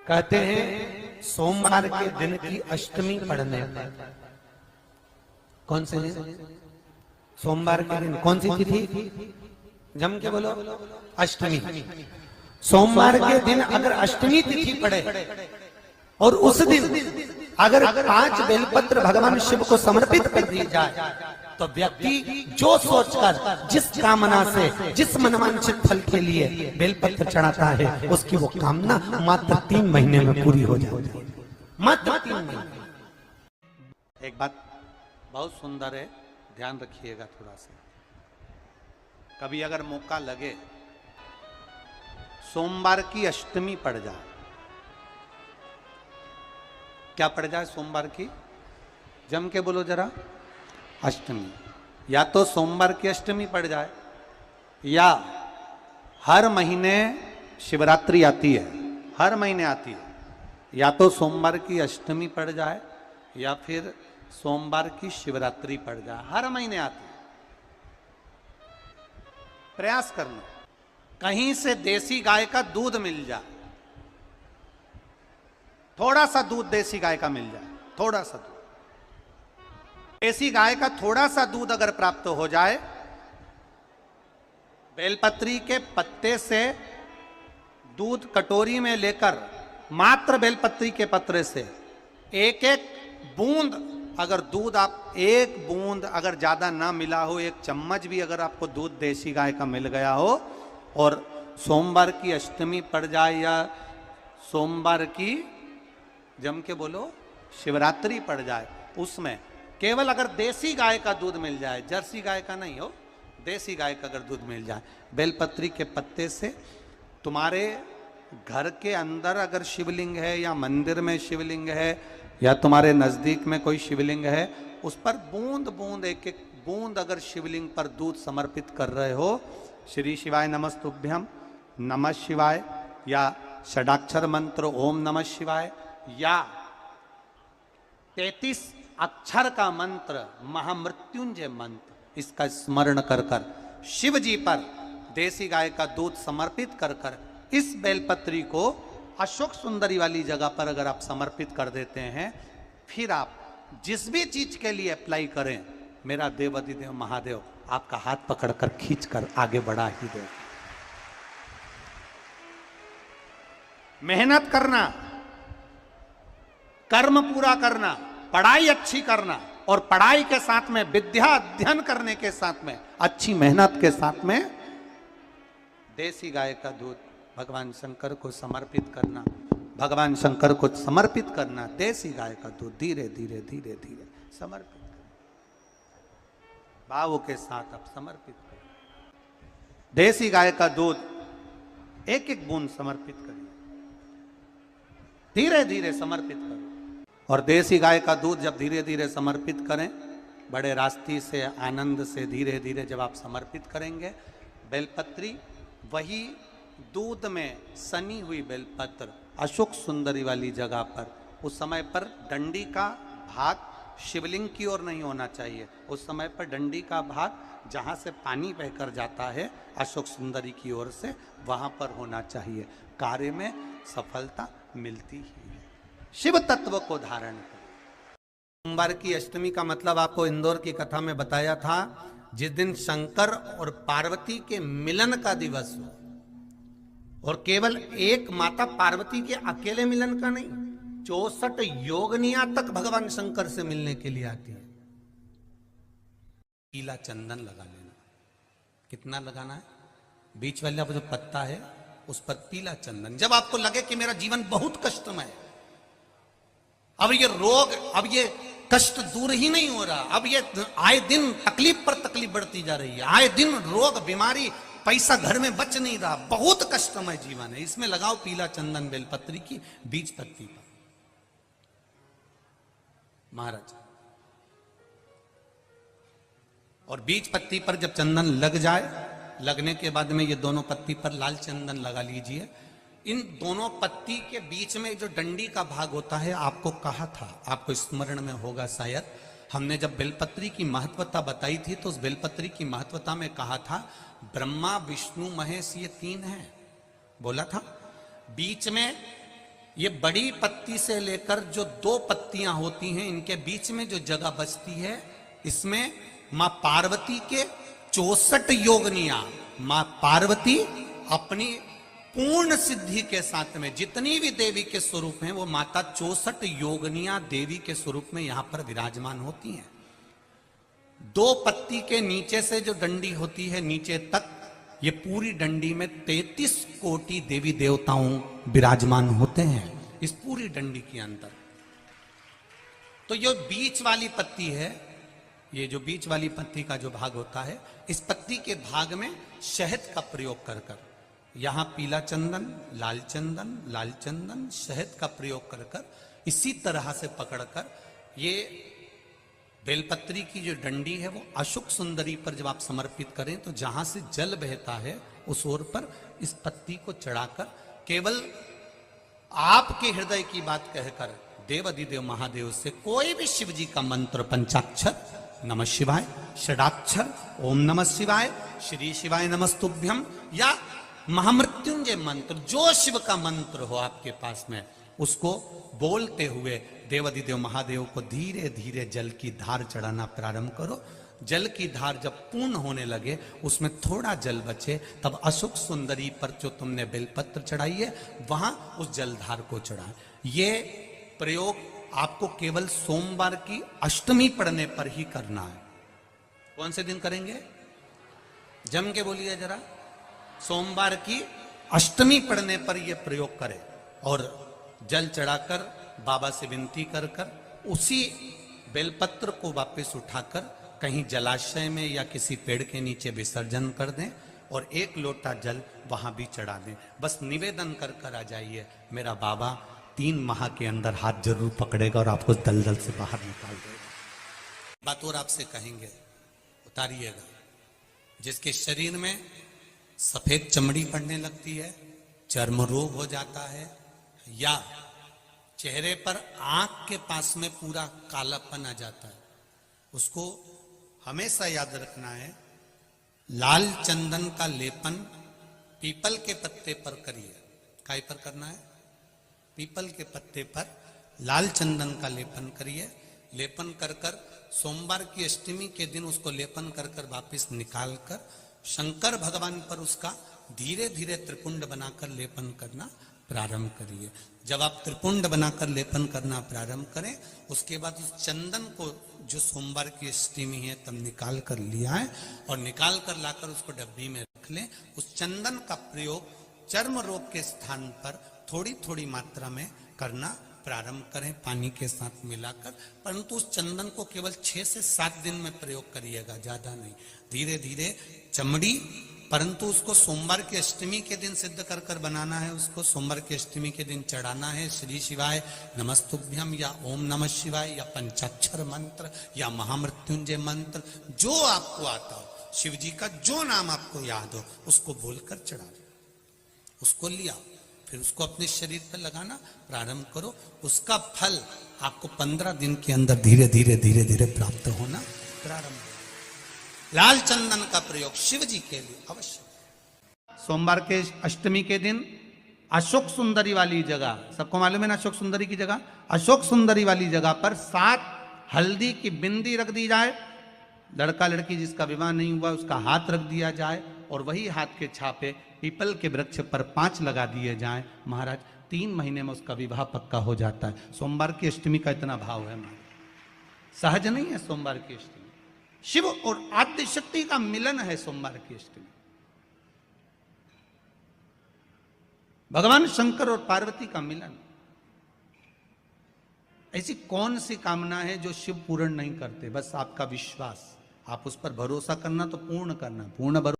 कहते हैं सोमवार के दिन की अष्टमी पढ़ने पर, कौन से दिन? सोमवार के दिन कौन सी तिथि? जम के बोलो, अष्टमी। सोमवार के दिन अगर अष्टमी तिथि पड़े और उस दिन अगर 5 बेलपत्र भगवान शिव को समर्पित कर दी जाए तो व्यक्ति जो सोचकर, जिस कामना से, जिस मनवांछित फल के लिए बेलपत्र चढ़ाता है, उसकी वो कामना मात्र 3 महीने में पूरी हो जाती है। मात्र 3 महीने। एक बात बहुत सुंदर है, ध्यान रखिएगा थोड़ा सा। कभी अगर मौका लगे, सोमवार की अष्टमी पड़ जाए, क्या पड़ जाए सोमवार की? जम के बोलो जरा, अष्टमी। या तो सोमवार की अष्टमी पड़ जाए, या हर महीने शिवरात्रि आती है, हर महीने आती है, या तो सोमवार की अष्टमी पड़ जाए या फिर सोमवार की शिवरात्रि पड़ जाए, हर महीने आती है। प्रयास करना कहीं से देसी गाय का दूध मिल जाए, थोड़ा सा दूध देसी गाय का मिल जाए, थोड़ा सा दूध देसी गाय का, थोड़ा सा दूध अगर प्राप्त हो जाए, बेलपत्री के पत्ते से दूध कटोरी में लेकर, मात्र बेलपत्री के पत्रे से एक एक बूंद, अगर दूध आप एक बूंद अगर ज्यादा ना मिला हो, 1 चम्मच भी अगर आपको दूध देसी गाय का मिल गया हो, और सोमवार की अष्टमी पड़ जाए या सोमवार की, जम के बोलो, शिवरात्रि पड़ जाए, उसमें केवल अगर देसी गाय का दूध मिल जाए, जर्सी गाय का नहीं हो, देसी गाय का अगर दूध मिल जाए, बेलपत्री के पत्ते से, तुम्हारे घर के अंदर अगर शिवलिंग है या मंदिर में शिवलिंग है या तुम्हारे नजदीक में कोई शिवलिंग है, उस पर बूंद बूंद, एक एक बूंद अगर शिवलिंग पर दूध समर्पित कर रहे हो, श्री शिवाय नमस्तुभ्यम, नमः शिवाय, या षडाक्षर मंत्र ओम नमः शिवाय, या 33 अक्षर का मंत्र महामृत्युंजय मंत्र, इसका स्मरण कर कर शिव जी पर देसी गाय का दूध समर्पित कर कर इस बेलपत्री को अशोक सुंदरी वाली जगह पर अगर आप समर्पित कर देते हैं, फिर आप जिस भी चीज के लिए अप्लाई करें, मेरा देवाधिदेव महादेव आपका हाथ पकड़कर खींचकर आगे बढ़ा ही दे। मेहनत करना, कर्म पूरा करना, पढ़ाई अच्छी करना, और पढ़ाई के साथ में विद्या अध्ययन करने के साथ में अच्छी मेहनत के साथ में देसी गाय का दूध भगवान शंकर को समर्पित करना, भगवान शंकर को समर्पित करना, देसी गाय का दूध धीरे धीरे धीरे धीरे समर्पित करना, भावों के साथ आप समर्पित करें। देसी गाय का दूध एक एक बूंद समर्पित करिए, धीरे धीरे समर्पित करो। और देसी गाय का दूध जब धीरे धीरे समर्पित करें, बड़े रास्ते से, आनंद से धीरे धीरे जब आप समर्पित करेंगे, बेलपत्री वही दूध में सनी हुई बेलपत्र अशोक सुंदरी वाली जगह पर, उस समय पर डंडी का भाग शिवलिंग की ओर नहीं होना चाहिए, उस समय पर डंडी का भाग जहाँ से पानी बहकर जाता है अशोक सुंदरी की ओर से, वहाँ पर होना चाहिए। कार्य में सफलता मिलती ही है। शिव तत्व को धारण करें। सोमवार की अष्टमी का मतलब आपको इंदौर की कथा में बताया था, जिस दिन शंकर और पार्वती के मिलन का दिवस हो, और केवल एक माता पार्वती के अकेले मिलन का नहीं, 64 योगनिया तक भगवान शंकर से मिलने के लिए आती है। पीला चंदन लगा लेना। कितना लगाना है? बीच वाला जो पत्ता है उस पर पीला चंदन। जब आपको लगे कि मेरा जीवन बहुत कष्टमय है, अब ये रोग, अब ये कष्ट दूर ही नहीं हो रहा, अब ये आए दिन तकलीफ पर तकलीफ बढ़ती जा रही है, आए दिन रोग, बीमारी, पैसा घर में बच नहीं रहा, बहुत कष्टमय जीवन है, इसमें लगाओ पीला चंदन बेलपत्री की बीज पत्ती पर। महाराज, और बीज पत्ती पर जब चंदन लग जाए, लगने के बाद में ये दोनों पत्ती पर लाल चंदन लगा लीजिए। इन दोनों पत्ती के बीच में जो डंडी का भाग होता है, आपको कहा था, आपको स्मरण में होगा शायद, हमने जब बेलपत्री की महत्वता बताई थी तो उस बेलपत्री की महत्वता में कहा था ब्रह्मा विष्णु महेश ये 3 हैं, बोला था। बीच में ये बड़ी पत्ती से लेकर जो 2 पत्तियां होती हैं, इनके बीच में जो जगह बचती है, इसमें मां पार्वती के 64 योगनियां, मां पार्वती अपनी पूर्ण सिद्धि के साथ में जितनी भी देवी के स्वरूप हैं, वो माता 64 योगनियां देवी के स्वरूप में यहां पर विराजमान होती हैं। 2 पत्ती के नीचे से जो डंडी होती है नीचे तक, ये पूरी डंडी में 33 कोटि देवी देवताओं विराजमान होते हैं इस पूरी डंडी के अंदर। तो ये बीच वाली पत्ती है, ये जो बीच वाली पत्ती का जो भाग होता है, इस पत्ती के भाग में शहद का प्रयोग कर कर, यहां पीला चंदन, लाल चंदन, लाल चंदन, शहद का प्रयोग कर कर, इसी तरह से पकड़कर ये बेलपत्री की जो डंडी है वो अशोक सुंदरी पर जब आप समर्पित करें तो जहां से जल बहता है उस ओर पर इस पत्ती को चढ़ाकर केवल आपके हृदय की बात कहकर देव अधिदेव महादेव से कोई भी शिव जी का मंत्र, पंचाक्षर, नमः शिवाय, षडाक्षर, ओम नमः शिवाय, श्री शिवाय नमस्तुभ्यम, या महामृत्युंजय मंत्र, जो शिव का मंत्र हो आपके पास में, उसको बोलते हुए देवाधिदेव महादेव को धीरे धीरे जल की धार चढ़ाना प्रारंभ करो। जल की धार जब पूर्ण होने लगे, उसमें थोड़ा जल बचे, तब अशोक सुंदरी पर जो तुमने बेलपत्र चढ़ाई है वहां उस जलधार को चढ़ा। ये प्रयोग आपको केवल सोमवार की अष्टमी पढ़ने पर ही करना है। कौन से दिन करेंगे? जम के बोलिए जरा। सोमवार की अष्टमी पढ़ने पर यह प्रयोग करें और जल चढ़ाकर बाबा से विनती कर कर उसी बेलपत्र को वापस उठाकर कहीं जलाशय में या किसी पेड़ के नीचे विसर्जन कर दें और 1 लोटा जल वहां भी चढ़ा दें। बस निवेदन कर कर आ जाइए, मेरा बाबा 3 माह के अंदर हाथ जरूर पकड़ेगा और आपको दलदल से बाहर निकाल देगा। बात और आपसे कहेंगे, उतारिएगा। जिसके शरीर में सफेद चमड़ी पड़ने लगती है, चर्म रोग हो जाता है, या चेहरे पर आंख के पास में पूरा कालापन आ जाता है, उसको हमेशा याद रखना है, लाल चंदन का लेपन पीपल के पत्ते पर करिए। काय पर करना है? पीपल के पत्ते पर लाल चंदन का लेपन करिए। लेपन कर कर सोमवार की अष्टमी के दिन उसको लेपन कर कर वापिस निकाल कर शंकर भगवान पर उसका धीरे धीरे त्रिपुंड बनाकर लेपन करना प्रारंभ करिए। जब आप त्रिपुंड बनाकर लेपन करना प्रारंभ करें, उसके बाद उस चंदन को जो सोमवार की अष्टमी है तब निकाल कर लिया है और निकाल कर लाकर उसको डब्बी में रख लें। उस चंदन का प्रयोग चर्म रोग के स्थान पर थोड़ी थोड़ी मात्रा में करना प्रारंभ करें पानी के साथ मिलाकर, परंतु उस चंदन को केवल 6 से 7 दिन में प्रयोग करिएगा, ज्यादा नहीं। धीरे धीरे चमड़ी, परंतु उसको सोमवार की अष्टमी के दिन सिद्ध कर कर बनाना है। उसको सोमवार की अष्टमी के दिन चढ़ाना है श्री शिवाय नमस्तुभ्यम या ओम नमः शिवाय या पंचाक्षर मंत्र या महामृत्युंजय मंत्र, जो आपको आता हो, शिव जी का जो नाम आपको याद हो उसको बोलकर चढ़ा दो। उसको लिया, फिर उसको अपने शरीर पर लगाना प्रारंभ करो। उसका फल आपको 15 दिन के अंदर धीरे धीरे धीरे धीरे प्राप्त होना प्रारंभ हो। लाल चंदन का प्रयोग शिव जी के लिए अवश्य। सोमवार के अष्टमी के दिन अशोक सुंदरी वाली जगह, सबको मालूम है ना अशोक सुंदरी की जगह, अशोक सुंदरी वाली जगह पर 7 हल्दी की बिंदी रख दी जाए। लड़का लड़की जिसका विवाह नहीं हुआ उसका हाथ रख दिया जाए और वही हाथ के छापे पीपल के वृक्ष पर 5 लगा दिए जाएं। महाराज 3 महीने में उसका विवाह पक्का हो जाता है। सोमवार की अष्टमी का इतना भाव है महाराज, सहज नहीं है सोमवार की अष्टमी। शिव और आद्य शक्ति का मिलन है सोमवार की अष्टमी। भगवान शंकर और पार्वती का मिलन। ऐसी कौन सी कामना है जो शिव पूर्ण नहीं करते? बस आपका विश्वास, आप उस पर भरोसा करना तो पूर्ण करना, पूर्ण भरोसा